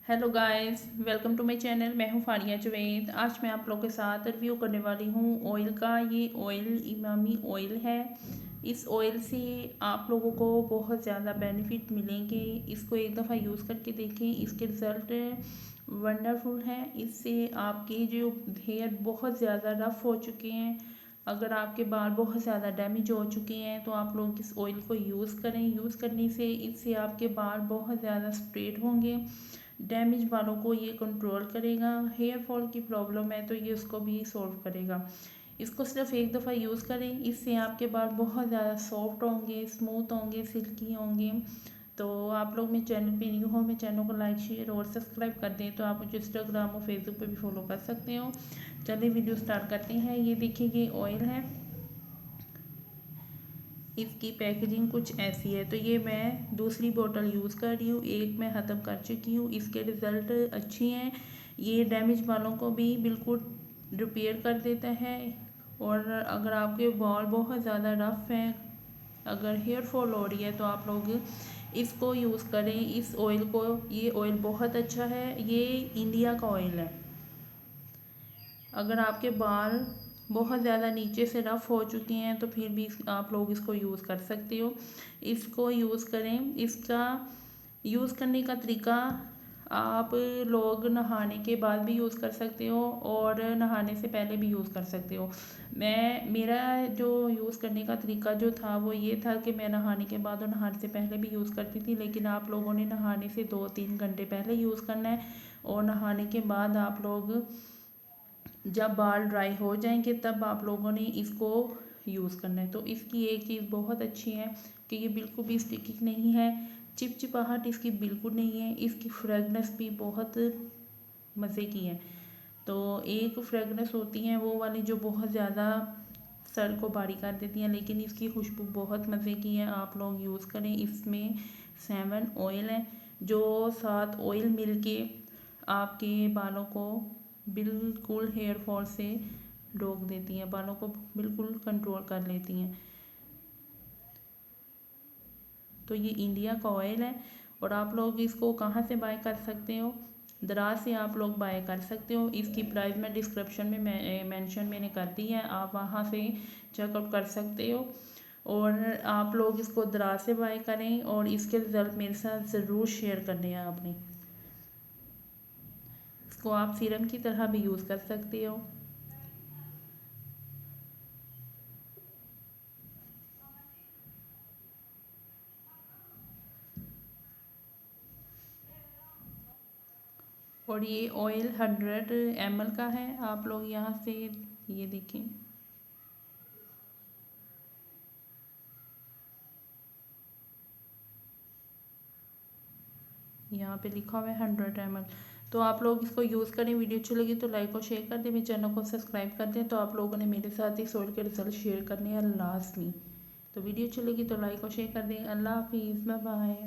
Hello guys, welcome to my channel. मैं हूं फारिया जुवैद। आज मैं आप लोगों के साथ रिव्यू करने वाली हूं ऑयल का। ये ऑयल इमामी ऑयल है। इस ऑयल से आप लोगों को बहुत ज़्यादा बेनिफिट मिलेंगे। इसको एक दफ़ा यूज़ करके देखें, इसके रिज़ल्ट वंडरफुल हैं। इससे आपके जो हेयर बहुत ज़्यादा रफ़ हो चुके हैं, अगर आपके बाल बहुत ज़्यादा डैमेज हो चुके हैं तो आप लोग इस ऑयल को यूज़ करें। यूज़ करने से इससे आपके बाल बहुत ज़्यादा स्ट्रेट होंगे। डैमेज बालों को ये कंट्रोल करेगा। हेयर फॉल की प्रॉब्लम है तो ये उसको भी सॉल्व करेगा। इसको सिर्फ एक दफ़ा यूज़ करें, इससे आपके बाल बहुत ज़्यादा सॉफ्ट होंगे, स्मूथ होंगे, सिल्की होंगे। तो आप लोग मेरे चैनल पे न्यू हो, मेरे चैनल को लाइक शेयर और सब्सक्राइब कर दें। तो आप मुझे इंस्टाग्राम और फेसबुक पे भी फॉलो कर सकते हो। चलिए वीडियो स्टार्ट करते हैं। ये देखिए, ये ऑयल है। इसकी पैकेजिंग कुछ ऐसी है। तो ये मैं दूसरी बोतल यूज़ कर रही हूँ, एक मैं ख़त्म कर चुकी हूँ। इसके रिज़ल्ट अच्छी हैं। ये डैमेज बालों को भी बिल्कुल रिपेयर कर देता है। और अगर आपके बाल बहुत ज़्यादा रफ़ हैं, अगर हेयर फॉल हो रही है तो आप लोग इसको यूज़ करें, इस ऑयल को। ये ऑयल बहुत अच्छा है। ये इंडिया का ऑयल है। अगर आपके बाल बहुत ज़्यादा नीचे से रफ़ हो चुके हैं तो फिर भी आप लोग इसको यूज़ कर सकते हो। इसको यूज़ करें। इसका यूज़ करने का तरीका, आप लोग नहाने के बाद भी यूज़ कर सकते हो और नहाने से पहले भी यूज़ कर सकते हो। मेरा जो यूज़ करने का तरीका जो था वो ये था कि मैं नहाने के बाद और नहाने से पहले भी यूज़ करती थी, लेकिन आप लोगों ने नहाने से 2-3 घंटे पहले यूज़ करना है। और नहाने के बाद आप लोग जब बाल ड्राई हो जाएंगे तब आप लोगों ने इसको यूज़ करना है। तो इसकी एक चीज़ बहुत अच्छी है कि ये बिल्कुल भी स्टिकी नहीं है, चिपचिपाहट इसकी बिल्कुल नहीं है। इसकी फ्रेगनेंस भी बहुत मज़े की है। तो एक फ्रेगनेंस होती है वो वाली जो बहुत ज़्यादा सर को भारी कर देती हैं, लेकिन इसकी खुशबू बहुत मज़े की है। आप लोग यूज़ करें। इसमें 7 ऑयल है, जो 7 ऑयल मिलके आपके बालों को बिल्कुल हेयर फॉल से रोक देती हैं, बालों को बिल्कुल कंट्रोल कर लेती हैं। तो ये इंडिया का ऑयल है। और आप लोग इसको कहाँ से बाय कर सकते हो? दराज से आप लोग बाय कर सकते हो। इसकी प्राइस मैं डिस्क्रिप्शन में मेंशन मैंने कर दी है, आप वहाँ से चेकआउट कर सकते हो। और आप लोग इसको दराज से बाय करें और इसके रिज़ल्ट मेरे साथ ज़रूर शेयर करने हैं आपने। इसको आप सीरम की तरह भी यूज़ कर सकते हो। और ये ऑयल 100 ml का है। आप लोग यहाँ से ये देखें, यहाँ पे लिखा हुआ है 100 ml। तो आप लोग इसको यूज़ करें। वीडियो अच्छी लगी तो लाइक और शेयर कर दें, मेरे चैनल को सब्सक्राइब कर दें। तो आप लोगों ने मेरे साथ इस ऑयल के रिजल्ट शेयर करने हैं लाजमी। तो वीडियो अच्छी लगी तो लाइक और शेयर कर दें। अल्लाह हाफिज़, बाय बाय।